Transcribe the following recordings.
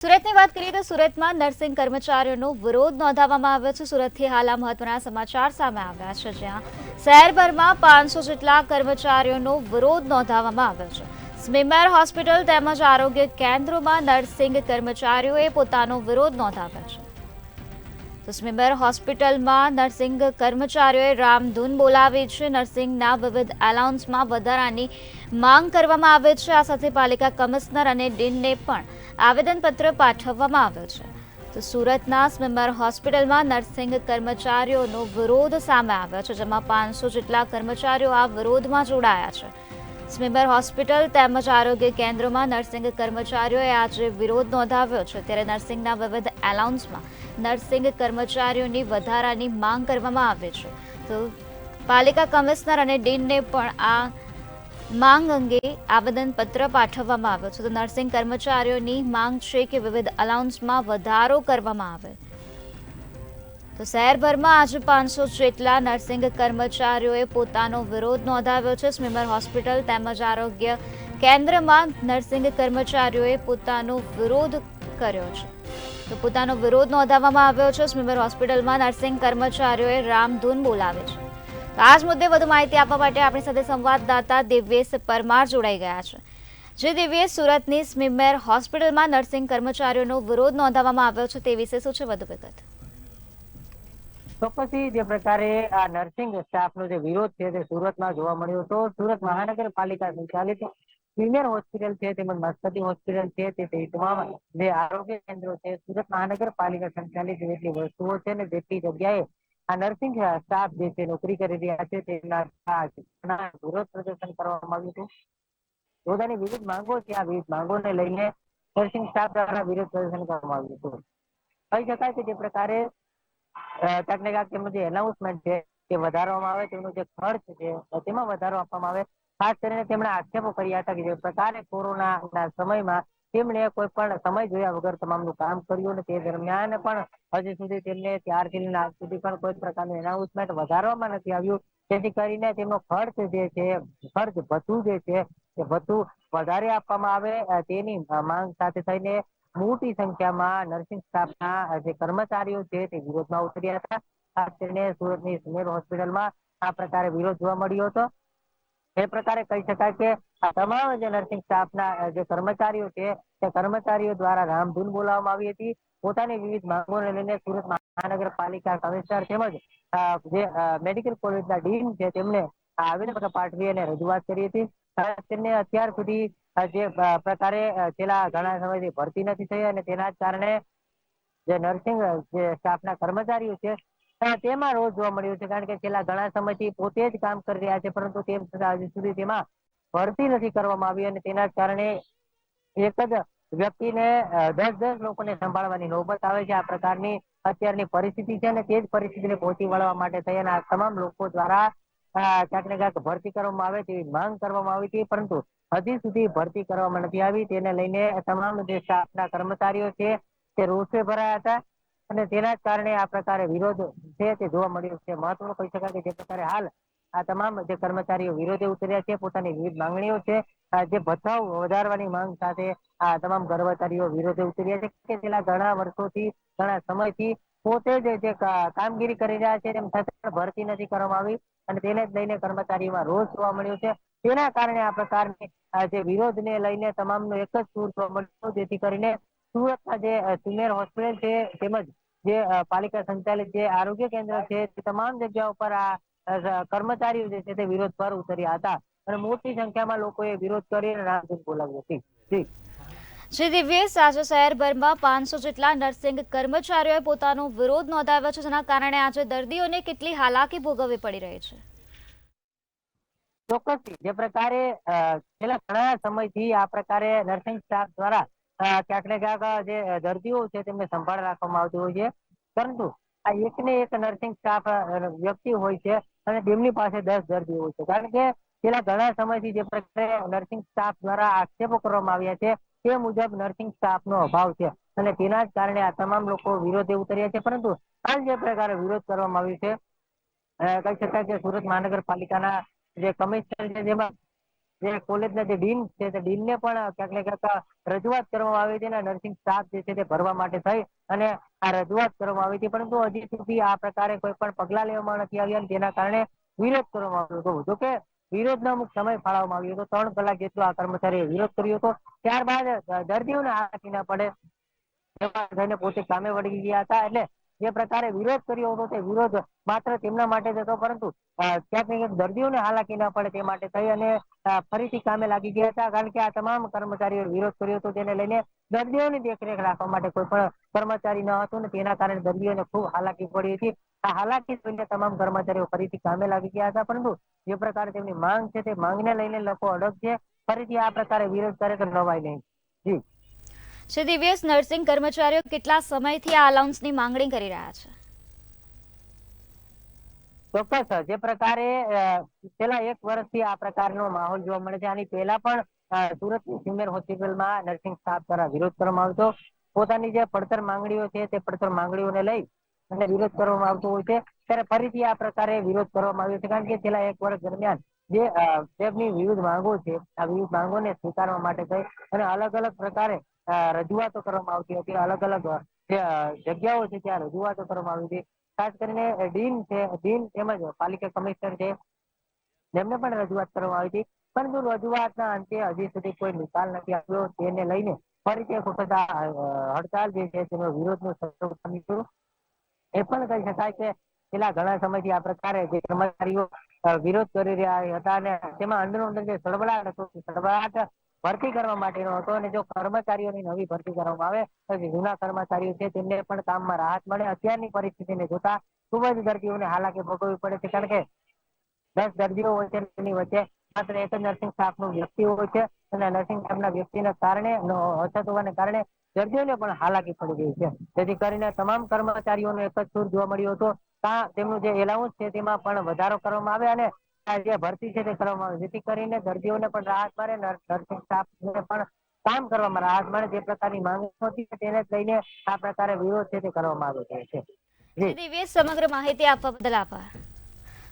સુરતની વાત કરીએ તો સુરતમાં નર્સિંગ કર્મચારીઓનો વિરોધ નોંધાવવામાં આવ્યો છે। સુરતથી હાલ મહત્વના સમાચાર સામે આવ્યા છે, જ્યાં શહેરભરમાં 500 જેટલા કર્મચારીઓનો વિરોધ નોંધાવવામાં આવ્યો છે। સ્મીમેર હોસ્પિટલ તેમજ આરોગ્ય કેન્દ્રોમાં નર્સિંગ કર્મચારીઓએ પોતાનો વિરોધ નોંધાવ્યો છે। તો સ્મીમેર હોસ્પિટલમાં નર્સિંગ કર્મચારીઓએ રામધૂન બોલાવી છે। નર્સિંગના વિવિધ એલાઉન્સમાં વધારાની માંગ કરવામાં આવે છે। આ સાથે પાલિકા કમિશનર અને ડીનને પણ આવેદનપત્ર પાઠવવામાં આવ્યો છે। તો સુરતના સ્મીમેર હોસ્પિટલમાં નર્સિંગ કર્મચારીઓનો વિરોધ સામે આવ્યો છે, જેમાં 500 જેટલા કર્મચારીઓ આ વિરોધમાં જોડાયા છે। સ્મીમેર હોસ્પિટલ તેમજ આરોગ્ય કેન્દ્રોમાં નર્સિંગ કર્મચારીઓએ આજે વિરોધ નોંધાવ્યો છે। ત્યારે નર્સિંગના વિવિધ એલાઉન્સમાં નર્સિંગ કર્મચારીઓની વધારાની માંગ કરવામાં આવે છે। તો પાલિકા કમિશનર અને ડીનને પણ આ માંગ અંગે આવેદનપત્ર પાઠવવામાં આવ્યો છે। તો નર્સિંગ કર્મચારીઓની માંગ છે કે વિવિધ અલાઉન્સમાં વધારો કરવામાં આવે। તો શહેરભરમાં આજે 500 જેટલા નર્સિંગ કર્મચારીઓએ પોતાનો વિરોધ નોંધાવ્યો છે। સ્મીમેર હોસ્પિટલ તેમજ આરોગ્ય કેન્દ્રમાં નર્સિંગ કર્મચારીઓએ પોતાનો વિરોધ કર્યો છે। તો પોતાનો વિરોધ નોંધાવવામાં આવ્યો છે। સ્મીમેર હોસ્પિટલમાં નર્સિંગ કર્મચારીઓએ રામધૂન બોલાવે છે। તો આ જ મુદ્દે વધુ માહિતી આપવા માટે આપણી સાથે સંવાદદાતા દિવ્યેશ પરમાર જોડાઈ ગયા છે। જે દિવ્યેશ, સુરતની સ્મીમેર હોસ્પિટલમાં નર્સિંગ કર્મચારીઓનો વિરોધ નોંધાવવામાં આવ્યો છે, તે વિશે શું છે વધુ વિગત? ચોક્કસથી જે પ્રકારે આ નર્સિંગ સ્ટાફનો જે વિરોધ છે તે સુરતમાં જોવા મળ્યો હતો। સુરત મહાનગરપાલિકા સંચાલિત પ્રીમિયર હોસ્પિટલ છે તેમજ મસ્કતી હોસ્પિટલ છે તે તમામ જે આરોગ્ય કેન્દ્રો છે, સુરત મહાનગરપાલિકા સંચાલિત જેટલી વસ્તુઓ છે ને જેટલી જગ્યાએ આ નર્સિંગ સ્ટાફ જે છે નોકરી કરી રહ્યા છે તેના વિરોધ પ્રદર્શન કરવામાં આવ્યું હતું। પોતાની વિવિધ માંગો છે, આ વિવિધ માંગોને લઈને નર્સિંગ સ્ટાફ દ્વારા વિરોધ પ્રદર્શન કરવામાં આવ્યું હતું। કહી શકાય કે જે પ્રકારે ક્યાંક ને ક્યાંક તેમનું જે એનાઉન્સમેન્ટ છે તે વધારવામાં આવે, તેમનો જે ખર્ચ છે તેમાં વધારો આપવામાં આવે। ખાસ કરીને તેમણે આક્ષેપો કર્યા હતા કે જે પ્રકારે કોરોનાના સમયમાં તેમણે કોઈ પણ સમય જોયા વગર તમામનું કામ કર્યું અને તે દરમિયાન પણ હજી સુધી તેમને ત્યારથી લઈને આજ સુધી પણ કોઈ પ્રકારનું એનાઉન્સમેન્ટ વધારવામાં નથી આવ્યું, જેથી કરીને તેમનો ખર્ચ જે છે, ખર્ચ ભથ્થું જે છે તે ભથ્થું વધારે આપવામાં આવે તેની માંગ સાથે થઈને મોટી સંખ્યામાં નર્સિંગ સ્ટાફના જે કર્મચારીઓ છે તે વિરોધમાં ઉતર્યા હતા। ખાસ કરીને સુરતની સ્મીમેર હોસ્પિટલમાં આ પ્રકારે વિરોધ જોવા મળ્યો હતો। એ પ્રકારે કહી શકાય કે આ તમામ જે નર્સિંગ સ્ટાફના જે કર્મચારીઓ છે તે કર્મચારીઓ દ્વારા રામધૂન બોલાવવામાં આવી હતી। પોતાની વિવિધ માંગોને લઈને સુરત મહાનગરપાલિકા કમિશનર તેમજ જે મેડિકલ કોલેજના ડીન છે તેમને આવેદનપત્ર પાઠવી અને રજૂઆત કરી હતી। તેમને અત્યાર સુધી જે પ્રકારે છેલ્લા ઘણા સમયથી ભરતી નથી થઈ અને તેના જ કારણે જે નર્સિંગ જે સ્ટાફના કર્મચારીઓ છે તેમાં રોજ જોવા મળ્યું છે, કારણ કે છેલ્લા ઘણા સમયથી પોતે જ કામ કરી રહ્યા છે, પરંતુ તેમ છતાં હજી સુધી તેમાં ભરતી નથી કરવામાં આવી અને તેના કારણે એક જ વ્યક્તિને 10-10 લોકોને સંભાળવાની નોબત આવે છે। આ પ્રકારની અત્યારની પરિસ્થિતિ છે અને તે જ પરિસ્થિતિને પહોંચી વળવા માટે થઈ અને આ તમામ લોકો દ્વારા ક્યાંક ને ક્યાંક ભરતી કરવામાં આવે તેવી માંગ કરવામાં આવી હતી, પરંતુ હજી સુધી ભરતી કરવામાં નથી આવી। તેને લઈને તમામ જે સ્ટાફના કર્મચારીઓ છે તે રોષે ભરાયા હતા અને તેના જ કારણે આ પ્રકારે વિરોધ છે તે જોવા મળ્યો છે। મહત્વનું કહી શકાય કે જે પ્રકારે હાલ આ તમામ જે કર્મચારીઓ વિરોધે ઉતર્યા છે, પોતાની વિવિધ માંગણીઓ છે, જે ભથ્થાઓ વધારવાની માંગ સાથે આ તમામ કર્મચારીઓ વિરોધે ઉતર્યા છે કે છેલ્લા ઘણા વર્ષોથી, ઘણા સમયથી પોતે જે કામગીરી કરી રહ્યા છે તેમ છતાં ભરતી નથી કરવામાં આવી અને તેને જ લઈને કર્મચારીઓમાં રોષ જોવા મળ્યો છે। તેના કારણે આ પ્રકારની જે વિરોધને લઈને તમામનો એક જ સૂર જોવા મળ્યો, જેથી કરીને સુરતના જે સ્મીમેર હોસ્પિટલ છે તેમજ જે પાલિકા સંચાલિત જે આરોગ્ય કેન્દ્ર છે તે તમામ જગ્યા ઉપર આ કર્મચારીઓ જે છે તે વિરોધ પર ઉતર્યા હતા અને મોટી સંખ્યામાં લોકોએ વિરોધ કરી અને રામધૂન બોલાવી હતી। જી જે દિવ્યેશ, આજે શહેરભરમાં 500 જેટલા નર્સિંગ કર્મચારીઓએ પોતાનો વિરોધ નોંધાવ્યો છે, જેના કારણે આજે દર્દીઓને કેટલી હાલાકી ભોગવવી પડી રહી છે? ચોક્કસથી જે પ્રકારે છેલ્લા ઘણા સમયથી આ પ્રકારે નર્સિંગ સ્ટાફ દ્વારા ક્યાંક ને ક્યાંક જે દર્દીઓ છે તેમને સંભાળ રાખવામાં આવતી હોય છે, પરંતુ આ એક ને એક નર્સિંગ સ્ટાફ વ્યક્તિ હોય છે અને તેમની પાસે 10 દર્દીઓ હોય છે, કારણ કે છેલ્લા ઘણા સમયથી જે પ્રકારે નર્સિંગ સ્ટાફ દ્વારા આક્ષેપો કરવામાં આવ્યા છે તે મુજબ નર્સિંગ સ્ટાફનો અભાવ છે અને તેના જ કારણે આ તમામ લોકો વિરોધે ઉતર્યા છે। પરંતુ હાલ જે પ્રકારે વિરોધ કરવામાં આવ્યું છે, કહી શકાય કે સુરત મહાનગરપાલિકાના જે કમિશનર છે જેમાં જે કોલેજના જે ડીન છે તે ડીનને પણ ક્યાંક ને ક્યાંક રજૂઆત કરવામાં આવી હતી અને નર્સિંગ સ્ટાફ જે છે તે ભરવા માટે થઈ અને આ રજૂઆત કરવામાં આવી હતી, પરંતુ હજી સુધી આ પ્રકારે કોઈ પણ પગલાં લેવામાં નથી આવ્યા અને તેના કારણે વિરોધ કરવામાં આવ્યો હતો. જોકે વિરોધનો અમુક સમય ફાળવવામાં આવ્યો હતો, 3 કલાક જેટલો આ કર્મચારીએ વિરોધ કર્યો હતો. ત્યારબાદ દર્દીઓને હાલાકી ન પડે થઈને પોતે કામે વળી ગયા હતા. એટલે જે પ્રકારે વિરોધ કર્યો હતો તે વિરોધ માત્ર તેમના માટે જ હતો, પરંતુ ક્યાંક ને ક્યાંક દર્દીઓને હાલાકી ન પડે તે માટે થઈ અને ફરીથી કામે લાગી ગયા હતા. કારણ કે આ તમામ કર્મચારીઓ વિરોધ કર્યો હતો, તેને લઈને દર્દીઓની દેખરેખ રાખવા માટે કોઈ પણ કર્મચારી ન હતું ને તેના કારણે દર્દીઓને ખૂબ હાલાકી પડી હતી. આ હાલાકી જોઈને તમામ કર્મચારીઓ ફરીથી કામે લાગી ગયા હતા, પરંતુ જે પ્રકારે તેમની માંગ છે તે માંગને લઈને લોકો અડગ છે. ફરીથી આ પ્રકારે વિરોધ કરે તો નવાય નહીં. જી શ્રી દિવ્યેશ, નર્સિંગ કર્મચારીઓ કેટલા સમયથી આ અલાઉન્સની માંગણી કરી રહ્યા છે? ચોક્કસ જે પ્રકારે છેલ્લા 1 વર્ષથી આ પ્રકારનો માહોલ જોવા મળે છે. આની પહેલા પણ સુરતની સિનિયર હોસ્પિટલમાં નર્સિંગ સ્ટાફ દ્વારા વિરોધ કરવામાં આવતો. પોતાની જે પડતર માંગણીઓ છે તે પડતર માંગણીઓને લઈ અને વિરોધ કરવામાં આવતો હોય છે. ત્યારે ફરીથી આ પ્રકારે વિરોધ કરવામાં આવ્યો છે, કારણ કે છેલ્લા 1 વર્ષ દરમિયાન જે તેમની વિવિધ માંગો છે આ વિવિધ માંગોને સ્વીકારવા માટે થઈ અને અલગ અલગ પ્રકારે રજૂઆતો કરવામાં આવતી હતી. અલગ અલગ જે જગ્યાઓ છે ત્યાં રજૂઆતો કરવામાં આવી હતી. ખાસ કરીને ડીન છે, ડીન તેમજ પાલિકા કમિશનર છે, તેમને પણ રજૂઆત કરવામાં આવી હતી, પરંતુ રજૂઆતના અંતે હજી સુધી કોઈ નિકાલ નથી આવ્યો. તેને લઈને ફરીથી એક વખત હડતાલ જે છે તેનો વિરોધનું સ્વરૂપ પામ્યું હતું. એ પણ કહી શકાય કે છેલ્લા ઘણા સમયથી આ પ્રકારે જે કર્મચારીઓ વિરોધ કરી રહ્યા હતા અને તેમાં અંદરો અંદર જે સળવળાટ હતો સળવળાટ ભરતી કરવા માટેનો હતો. અને જો કર્મચારીઓની નવી ભરતી કરવામાં આવે તો જે જૂના કર્મચારીઓ છે તેમને પણ કામમાં રાહત મળે. અત્યારની પરિસ્થિતિને જોતા ખૂબ જ દર્દીઓને હાલાકી ભોગવવી પડે છે, કારણ કે 10 દર્દીઓ હોય છે તેની વચ્ચે માત્ર એક જ નર્સિંગ સ્ટાફનો વ્યક્તિ હોય છે અને નર્સિંગ સ્ટાફના વ્યક્તિના કારણે અછત હોવાને કારણે દર્દીઓને પણ હાલાકી પડી ગઈ છે. જેથી કરીને તમામ કર્મચારીઓનો એક જ સૂર જોવા મળ્યો હતો. તેમનું જે એલાઉન્સ છે તેમાં પણ વધારો કરવામાં આવે અને જે ભરતી છે તે કરવામાં આવે, જેથી કરીને દર્દીઓને પણ રાહત મળે, નર્સિંગ સ્ટાફને પણ કામ કરવામાં રાહત મળે. જે પ્રકારની માંગ હતી તેને લઈને આ પ્રકારે વિરોધ છે તે કરવામાં આવે છે. શ્રી દિવ્યેશ, સમગ્ર માહિતી આપવા બદલ આભાર.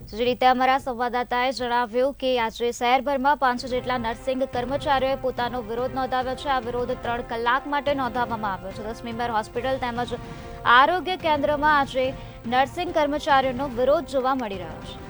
જે રીતે અમારા સંવાદદાતાએ જણાવ્યું કે આજે શહેરભરમાં 500 જેટલા નર્સિંગ કર્મચારીઓએ પોતાનો વિરોધ નોંધાવ્યો છે. આ વિરોધ 3 કલાક માટે નોંધાવવામાં આવ્યો છે. સ્મીમેર હોસ્પિટલ તેમજ આરોગ્ય કેન્દ્રમાં આજે નર્સિંગ કર્મચારીઓનો વિરોધ જોવા મળી રહ્યો છે.